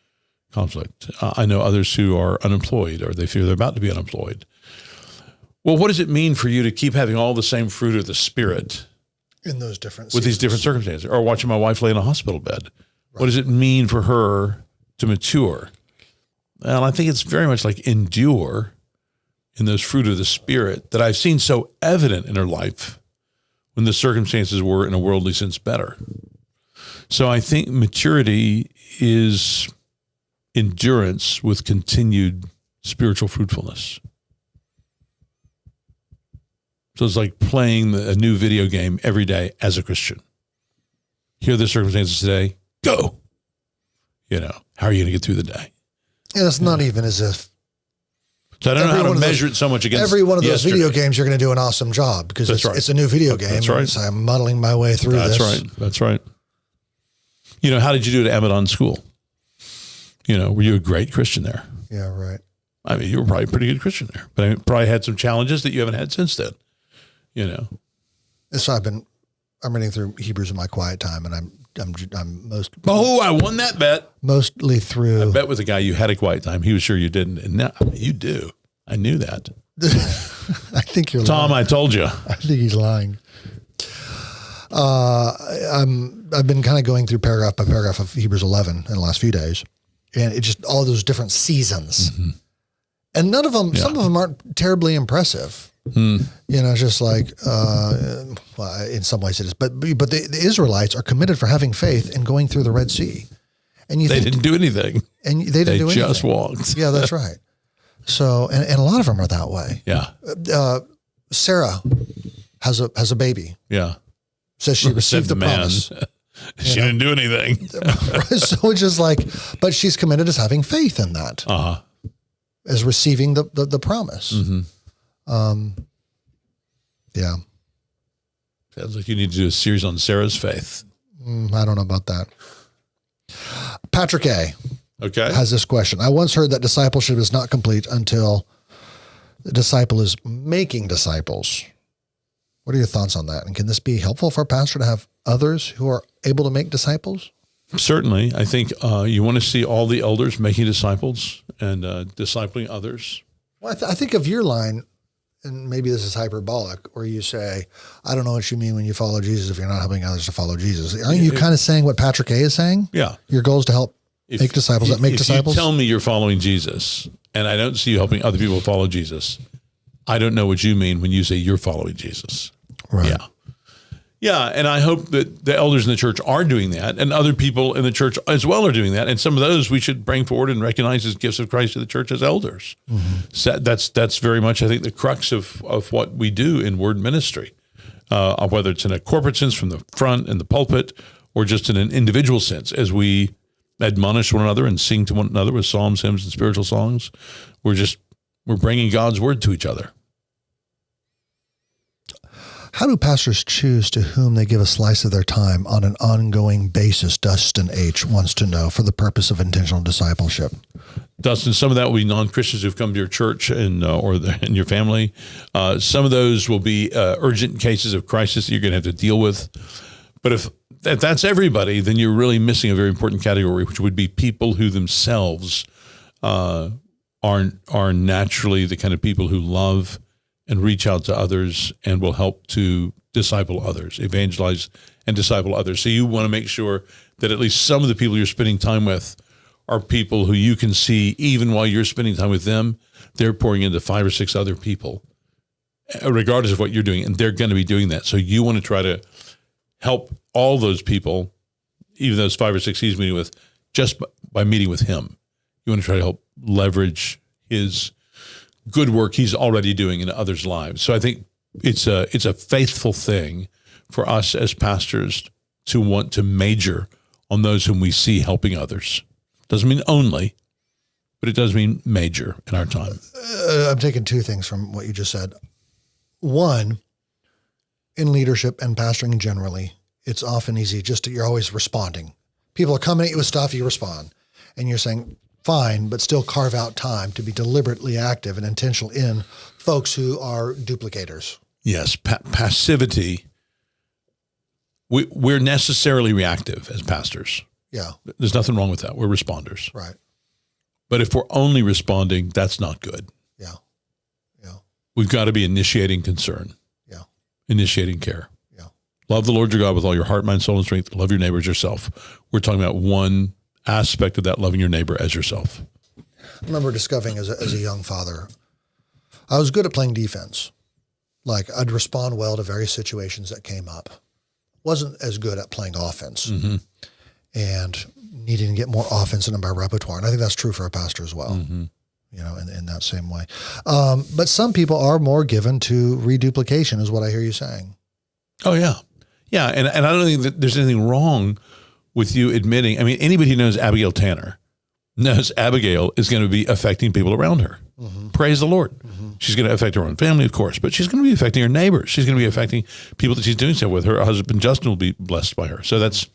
conflict. I know others who are unemployed or they feel they're about to be unemployed. Well, what does it mean for you to keep having all the same fruit of the Spirit in those different with these different circumstances? Or watching my wife lay in a hospital bed. Right. What does it mean for her to mature? And I think it's very much like endure in those fruit of the Spirit that I've seen so evident in her life when the circumstances were in a worldly sense better. So I think maturity is endurance with continued spiritual fruitfulness. So it's like playing a new video game every day as a Christian. Here are the circumstances today. Go. You know, how are you going to get through the day? And it's not even as if. So I don't know how to measure it so much against every one of those yesterday. video games. You're going to do an awesome job because it's a new video game. That's right. So I'm muddling my way through this. That's right. That's right. You know, how did you do at Amadon School? You know, were you a great Christian there? Yeah, right. I mean, you were probably a pretty good Christian there, but I probably had some challenges that you haven't had since then, you know? So I'm reading through Hebrews in my quiet time, and I'm I won that bet. Mostly through. I bet with a guy you had a quiet time. He was sure you didn't. And now you do. I knew that. I think you're Tom, lying. I told you. I think he's lying. I've been kind of going through paragraph by paragraph of Hebrews 11 in the last few days, and it just all those different seasons, and none of them. Some of them aren't terribly impressive. You know, it's just like, well, in some ways it is, but the Israelites are committed for having faith and going through the Red Sea, and they didn't do anything, and they didn't do anything. Just walked. Yeah, that's right. So, and a lot of them are that way. Yeah. Sarah has a baby. Yeah. Says she received the promise. She didn't do anything. So it's just like, but she's committed as having faith in that, as receiving the promise. Yeah. Sounds like you need to do a series on Sarah's faith. I don't know about that. Patrick A. Okay. has this question. I once heard that discipleship is not complete until the disciple is making disciples. What are your thoughts on that? And can this be helpful for a pastor to have others who are able to make disciples? Certainly. I think you want to see all the elders making disciples and discipling others. Well, I think of your line, and maybe this is hyperbolic, where you say, I don't know what you mean when you follow Jesus if you're not helping others to follow Jesus. Aren't you kind of saying what Patrick A. is saying? Yeah. Your goal is to help make disciples that make disciples? If you tell me you're following Jesus and I don't see you helping other people follow Jesus, I don't know what you mean when you say you're following Jesus. Right. Yeah. Yeah. And I hope that the elders in the church are doing that, and other people in the church as well are doing that. And some of those we should bring forward and recognize as gifts of Christ to the church as elders. So that's very much, I think, the crux of what we do in word ministry, whether it's in a corporate sense from the front in the pulpit, or just in an individual sense as we admonish one another and sing to one another with psalms, hymns, and spiritual songs. We're bringing God's word to each other. How do pastors choose to whom they give a slice of their time on an ongoing basis? Dustin H. wants to know, for the purpose of intentional discipleship. Dustin, some of that will be non-Christians who've come to your church and or in your family. Some of those will be urgent cases of crisis that you're going to have to deal with. But if that's everybody, then you're really missing a very important category, which would be people who themselves are naturally the kind of people who love and reach out to others and will help to disciple others, evangelize and disciple others. So you want to make sure that at least some of the people you're spending time with are people who you can see, even while you're spending time with them, they're pouring into 5 or 6 other people, regardless of what you're doing, and they're going to be doing that. So you want to try to help all those people, even those 5 or 6 he's meeting with, just by meeting with him. You want to try to help leverage his good work he's already doing in others' lives. So I think it's a faithful thing for us as pastors to want to major on those whom we see helping others. Doesn't mean only, but it does mean major in our time. I'm taking 2 things from what you just said. One, in leadership and pastoring generally, it's often easy you're always responding. People are coming at you with stuff, you respond. And you're saying, fine, but still carve out time to be deliberately active and intentional in folks who are duplicators. Yes, passivity. We're necessarily reactive as pastors. Yeah. There's nothing wrong with that. We're responders. Right. But if we're only responding, that's not good. Yeah. Yeah. We've got to be initiating concern. Yeah. Initiating care. Yeah. Love the Lord your God with all your heart, mind, soul, and strength. Love your neighbor as yourself. We're talking about one aspect of that, loving your neighbor as yourself. I remember discovering as a young father, I was good at playing defense. Like I'd respond well to various situations that came up. Wasn't as good at playing offense and needing to get more offense into my repertoire. And I think that's true for a pastor as well, you know, in that same way. But some people are more given to reduplication is what I hear you saying. Oh yeah. Yeah. And I don't think that there's anything wrong with you admitting, I mean, anybody who knows Abigail Tanner knows Abigail is going to be affecting people around her. Praise the Lord. She's going to affect her own family, of course, but she's going to be affecting her neighbors. She's going to be affecting people that she's doing stuff with. Her husband, Justin, will be blessed by her. So that's,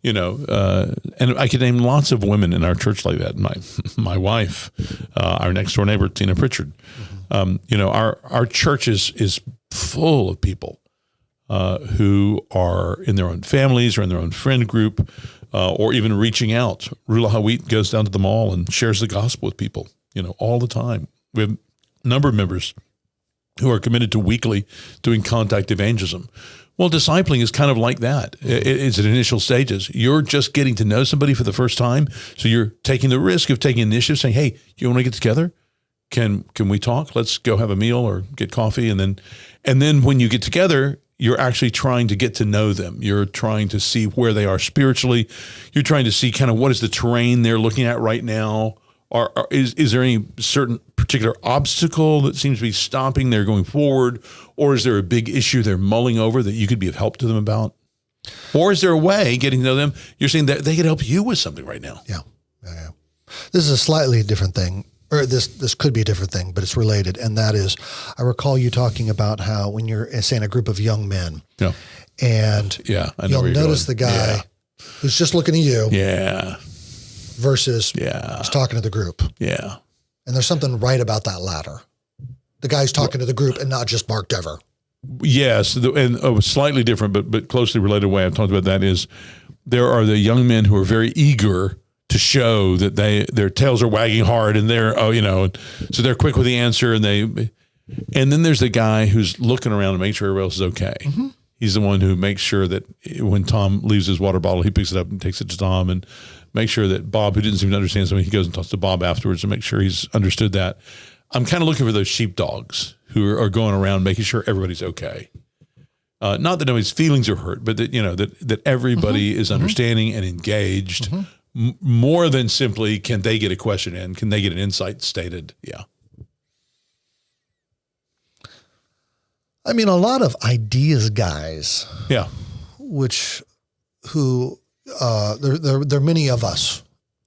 And I could name lots of women in our church like that. My wife, our next door neighbor, Tina Pritchard. Our church is full of people who are in their own families or in their own friend group, or even reaching out. Rula Hawit goes down to the mall and shares the gospel with people, all the time. We have a number of members who are committed to weekly doing contact evangelism. Well, discipling is kind of like that. It's at initial stages. You're just getting to know somebody for the first time. So you're taking the risk of taking initiative, saying, hey, you want to get together? Can we talk? Let's go have a meal or get coffee. And then when you get together, you're actually trying to get to know them. You're trying to see where they are spiritually. You're trying to see kind of what is the terrain they're looking at right now. Is there any certain particular obstacle that seems to be stopping their going forward? Or is there a big issue they're mulling over that you could be of help to them about? Or is there a way, getting to know them, you're saying that they could help you with something right now? Yeah. This is a slightly different thing, or this could be a different thing, but it's related. And that is, I recall you talking about how when you're, say, in a group of young men, and you'll notice the guy who's just looking at you. Versus he's talking to the group. Yeah. And there's something right about that latter. The guy's talking to the group and not just Mark Dever. Yes. And a slightly different, but closely related way I've talked about that is there are the young men who are very eager to show that their tails are wagging hard and so they're quick with the answer and then there's the guy who's looking around to make sure everybody else is okay. Mm-hmm. He's the one who makes sure that when Tom leaves his water bottle, he picks it up and takes it to Tom and make sure that Bob, who didn't seem to understand something, he goes and talks to Bob afterwards to make sure he's understood that. I'm kind of looking for those sheepdogs who are going around making sure everybody's okay. Not that nobody's feelings are hurt, but that, that everybody is understanding and engaged more than simply, can they get a question in? Can they get an insight stated? Yeah. I mean, a lot of ideas guys. Yeah. Who there are many of us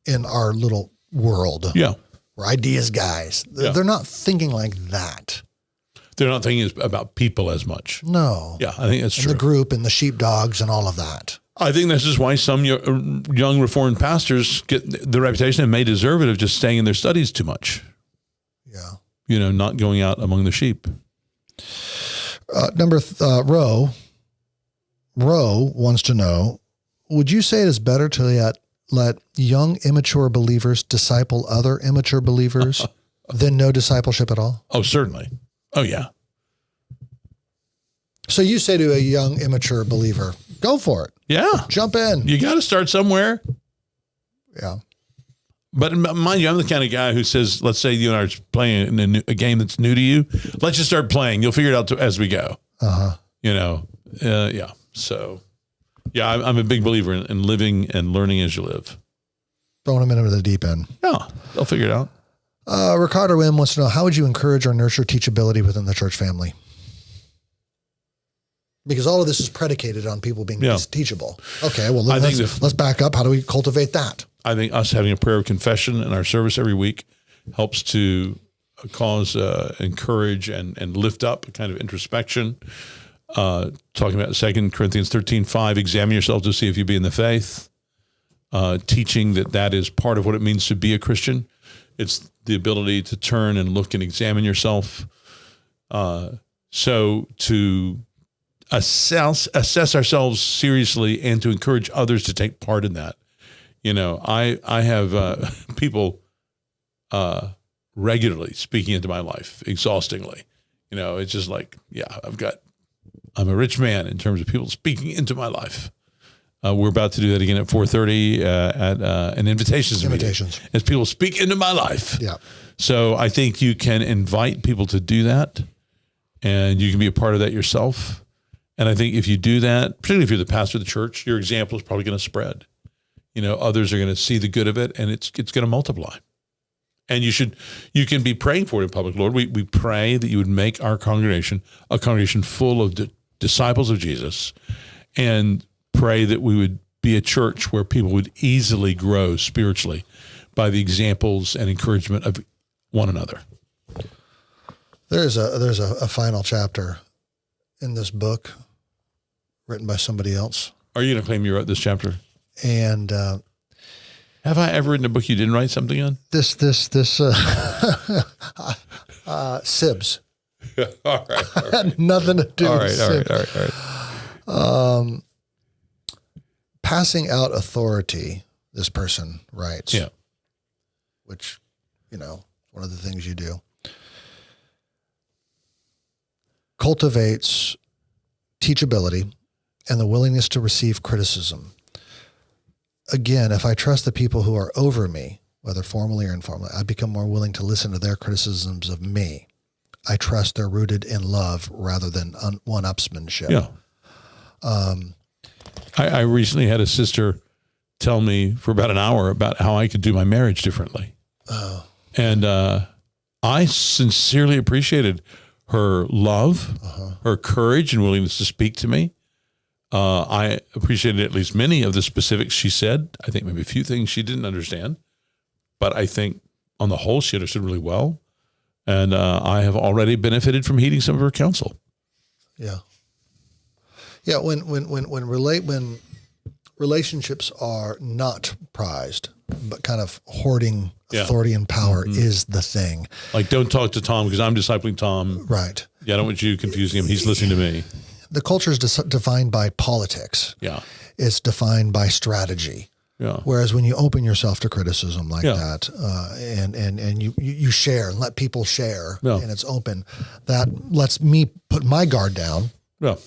in our little world. Yeah. We're ideas guys. They're not thinking like that. They're not thinking about people as much. No. Yeah, I think that's true. The group and the sheepdogs and all of that. I think this is why some young Reformed pastors get the reputation and may deserve it of just staying in their studies too much. Yeah. Not going out among the sheep. Roe wants to know, would you say it is better to let young, immature believers disciple other immature believers than no discipleship at all? Oh, certainly. Oh, yeah. So you say to a young, immature believer, go for it. Yeah. Jump in. You got to start somewhere. Yeah. But mind you, I'm the kind of guy who says, let's say you and I are playing a game that's new to you. Let's just start playing. You'll figure it out as we go. Uh-huh. Yeah. So, yeah, I'm a big believer in living and learning as you live. Throwing them into the deep end. Yeah, they'll figure it out. Ricardo M. wants to know, how would you encourage or nurture teachability within the church family? Because all of this is predicated on people being teachable. Okay, well, let's back up. How do we cultivate that? I think us having a prayer of confession in our service every week helps to cause, encourage, and lift up a kind of introspection. Talking about 2 Corinthians 13:5, examine yourself to see if you be in the faith. Teaching that is part of what it means to be a Christian. It's the ability to turn and look and examine yourself. So to assess ourselves seriously and to encourage others to take part in that. I have people regularly speaking into my life exhaustingly. It's just like, I'm a rich man in terms of people speaking into my life. We're about to do that again at 4:30 at an invitations meeting. As people speak into my life. Yeah. So I think you can invite people to do that, and you can be a part of that yourself. And I think if you do that, particularly if you're the pastor of the church, your example is probably going to spread. Others are going to see the good of it, and it's going to multiply. And you can be praying for it in public. Lord, we pray that you would make our congregation a congregation full of disciples of Jesus, and pray that we would be a church where people would easily grow spiritually by the examples and encouragement of one another. There's a final chapter in this book written by somebody else. Are you going to claim you wrote this chapter? And have I ever written a book you didn't write something on? this Sibs. All right. Nothing to do with Sibs. All right. Passing out authority, this person writes. Yeah. Which, one of the things you do. Cultivates teachability and the willingness to receive criticism. Again, if I trust the people who are over me, whether formally or informally, I become more willing to listen to their criticisms of me. I trust they're rooted in love rather than one-upsmanship. Yeah. I recently had a sister tell me for about an hour about how I could do my marriage differently. Oh. And I sincerely appreciated her love, her courage and willingness to speak to me. I appreciated at least many of the specifics she said. I think maybe a few things she didn't understand, but I think on the whole, she understood really well. And I have already benefited from heeding some of her counsel. Yeah. Yeah. When relationships are not prized, but kind of hoarding authority and power is the thing. Like, don't talk to Tom because I'm discipling Tom. Right. Yeah. I don't want you confusing him. He's listening to me. The culture is defined by politics. Yeah. It's defined by strategy. Yeah. Whereas when you open yourself to criticism like that, and you share and let people share, and it's open, that lets me put my guard down. Yeah.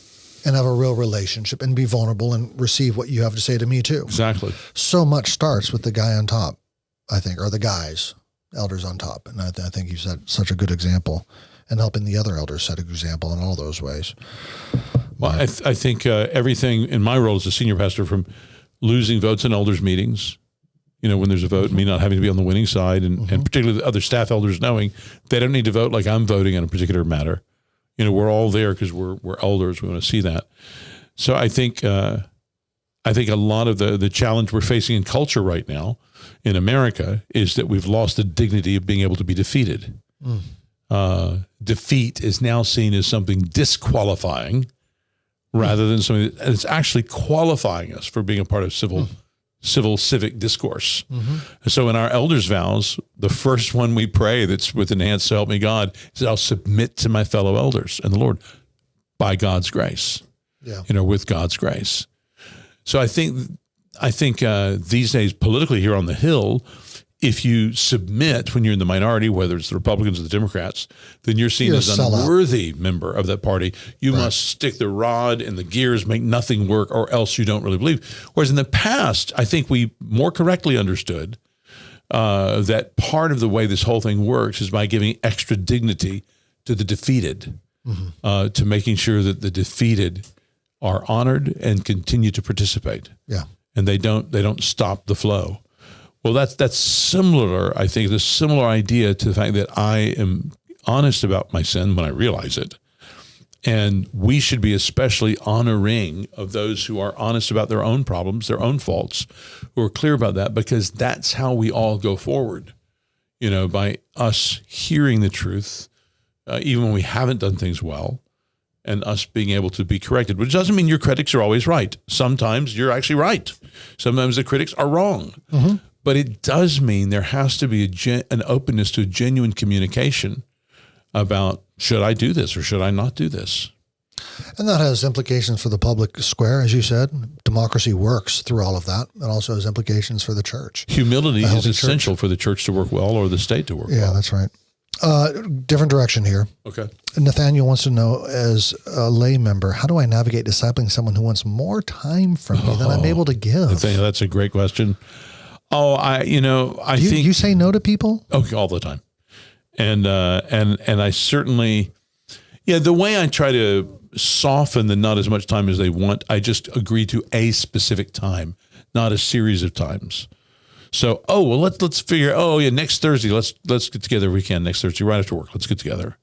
And have a real relationship and be vulnerable and receive what you have to say to me too. Exactly. So much starts with the guy on top, I think, or the guys, elders on top. And I think you set such a good example, and helping the other elders set an example in all those ways. Well, I think everything in my role as a senior pastor, from losing votes in elders meetings, when there's a vote, me not having to be on the winning side, and particularly the other staff elders knowing they don't need to vote like I'm voting on a particular matter. We're all there because we're elders. We want to see that. So I think a lot of the challenge we're facing in culture right now in America is that we've lost the dignity of being able to be defeated. Defeat is now seen as something disqualifying rather than something that's actually qualifying us for being a part of civic discourse. So in our elders' vows, the first one we pray that's with enhanced so help me God is I'll submit to my fellow elders and the Lord by God's grace, with God's grace. So I think these days politically here on the Hill, if you submit when you're in the minority, whether it's the Republicans or the Democrats, then you're seen as an unworthy member of that party. You must stick the rod in the gears, make nothing work, or else you don't really believe. Whereas in the past, I think we more correctly understood that part of the way this whole thing works is by giving extra dignity to the defeated, to making sure that the defeated are honored and continue to participate. Yeah. And they don't stop the flow. Well, that's similar, I think, the similar idea to the fact that I am honest about my sin when I realize it. And we should be especially honoring of those who are honest about their own problems, their own faults, who are clear about that, because that's how we all go forward, by us hearing the truth, even when we haven't done things well, and us being able to be corrected, which doesn't mean your critics are always right. Sometimes you're actually right. Sometimes the critics are wrong. But it does mean there has to be an openness to a genuine communication about, should I do this or should I not do this? And that has implications for the public square, as you said. Democracy works through all of that. It also has implications for the church. Humility is essential for the church to work well or the state to work well. Yeah, that's right. Different direction here. Okay. Nathaniel wants to know, as a lay member, how do I navigate discipling someone who wants more time from me than I'm able to give? Nathaniel, that's a great question. I think you say no to people? Okay, all the time. And I certainly, the way I try to soften the not as much time as they want, I just agree to a specific time, not a series of times. So, let's figure, next Thursday, let's get together. We can next Thursday right after work. Let's get together.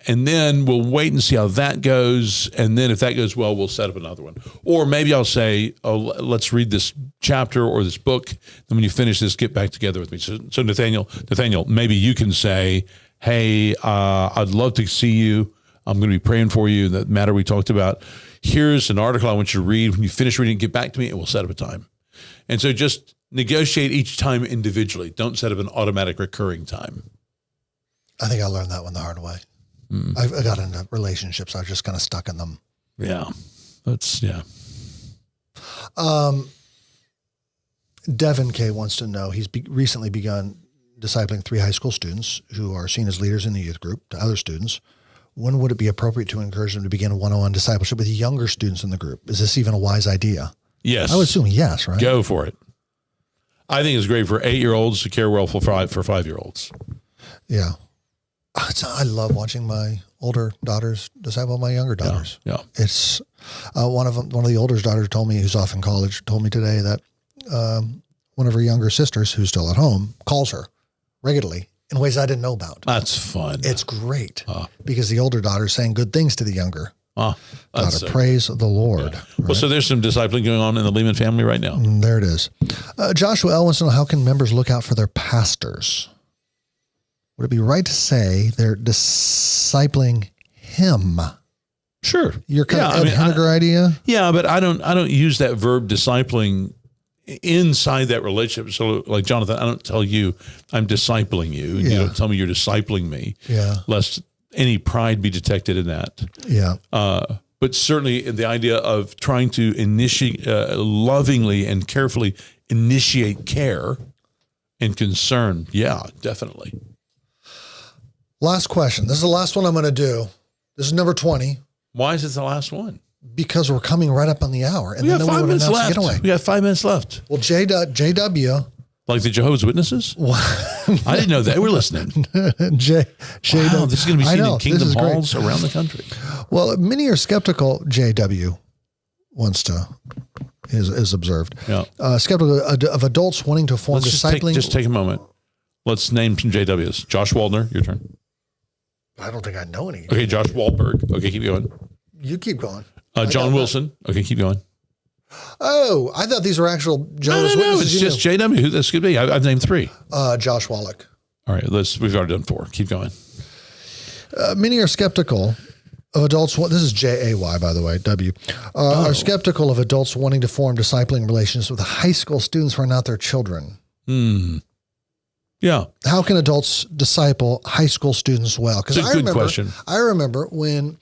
And then we'll wait and see how that goes. And then if that goes well, we'll set up another one. Or maybe I'll say, let's read this chapter or this book. Then when you finish this, get back together with me. So Nathaniel, maybe you can say, hey, I'd love to see you. I'm going to be praying for you. That matter we talked about. here's an article I want you to read. When you finish reading, get back to me and we'll set up a time. And so just negotiate each time individually. Don't set up an automatic recurring time. I think I learned that one the hard way. I got into relationships. I was just kind of stuck in them. Yeah. Devin K wants to know, he's recently begun discipling 3 high school students who are seen as leaders in the youth group to other students. When would it be appropriate to encourage them to begin one-on-one discipleship with younger students in the group? Is this even a wise idea? Yes. I would assume yes, right? Go for it. I think it's great for 8-year-olds to care well for 5-year-olds. Yeah. I love watching my older daughters disciple my younger daughters. Yeah. It's one of the older daughters told me, who's off in college, told me today that one of her younger sisters, who's still at home, calls her regularly in ways I didn't know about. That's fun. It's great because the older daughter is saying good things to the younger daughter. So Praise the Lord. Yeah. Right? Well, so there's some discipling going on in the Leeman family right now. There it is. Joshua L. wants to know, how can members look out for their pastors? Would it be right to say they're discipling him? Sure. Your kind of Ed Henniger idea? Yeah, but I don't use that verb discipling inside that relationship. So like Jonathan, I don't tell you I'm discipling you. And you don't tell me you're discipling me. Yeah. Lest any pride be detected in that. Yeah. But certainly the idea of trying to initiate, lovingly and carefully initiate care and concern. Yeah, definitely. Last question. This is the last one I'm going to do. This is number 20. Why is it the last one? Because we're coming right up on the hour. And We got 5 minutes left. We got 5 minutes left. Well, JW. Like the Jehovah's Witnesses? I didn't know they were listening. Wow, this is going to be seen in Kingdom Halls around the country. Well, many are skeptical, JW is observed. Yeah. Skeptical of adults wanting to form discipling. Just take a moment. Let's name some JWs. Josh Waldner, your turn. I don't think I know any. Okay, Josh Wahlberg. Okay, keep going. You keep going. John Wilson. Okay, keep going. Oh, I thought these were actual Jehovah's No, Witnesses. it's just JW. Who this could be? I've named 3. Josh Wallach. All right, we've already done 4. Keep going. Many are skeptical of adults. This is JAY, by the way, W. Are skeptical of adults wanting to form discipling relations with high school students who are not their children. Yeah. How can adults disciple high school students well? Because it's a good question. I remember when,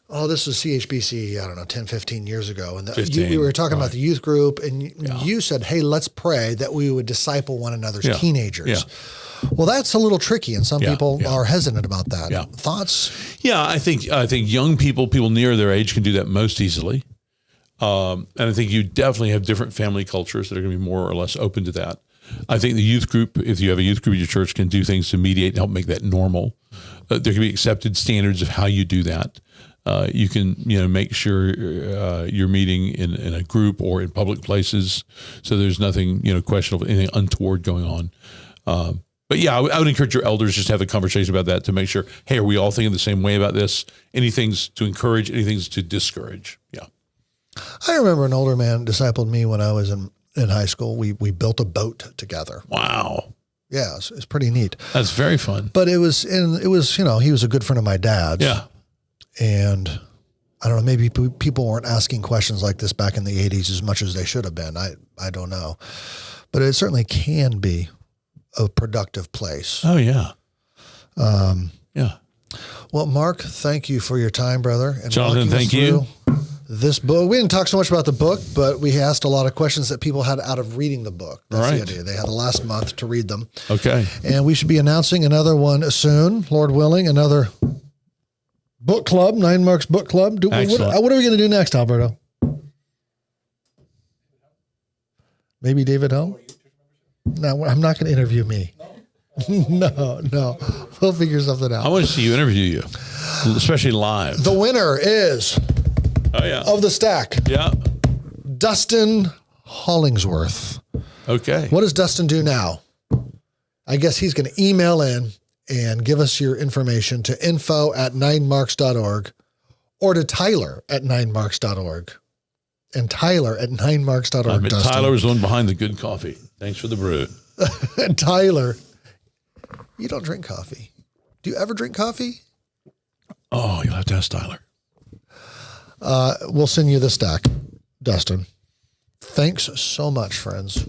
this was CHBC, 10, 15 years ago. And we were talking about the youth group, and you said, hey, let's pray that we would disciple one another's teenagers. Yeah. Well, that's a little tricky, and some people are hesitant about that. Yeah. Thoughts? Yeah, I think young people near their age can do that most easily. And I think you definitely have different family cultures that are going to be more or less open to that. I think the youth group, if you have a youth group in your church, can do things to mediate and help make that normal. There can be accepted standards of how you do that. You can, make sure you're meeting in a group or in public places, so there's nothing, questionable, anything untoward going on. But yeah, I would encourage your elders just to have a conversation about that to make sure, hey, are we all thinking the same way about this? Anything to encourage, anything to discourage. Yeah. I remember an older man discipled me when I was in high school. We built a boat together. Wow. Yeah, it's pretty neat. That's very fun. But he was a good friend of my dad's. Yeah. And I don't know, maybe people weren't asking questions like this back in the 80s as much as they should have been. I don't know. But it certainly can be a productive place. Oh, yeah. Yeah. Well, Mark, thank you for your time, brother. And Jonathan, thank you. This book, we didn't talk so much about the book, but we asked a lot of questions that people had out of reading the book. That's the idea. They had the last month to read them. Okay. And we should be announcing another one soon, Lord willing, another book club, 9 Marks Book Club. What are we going to do next, Alberto? Maybe David Helm? No, I'm not going to interview me. No. We'll figure something out. I want to see you interview you, especially live. The winner is... of the stack. Yeah. Dustin Hollingsworth. Okay. What does Dustin do now? I guess he's going to email in and give us your information to info@9marks.org or to Tyler@9marks.org. And Tyler@9marks.org. Tyler is the one behind the good coffee. Thanks for the brew. And Tyler, you don't drink coffee. Do you ever drink coffee? Oh, you'll have to ask Tyler. We'll send you the stack, Dustin. Thanks so much, friends.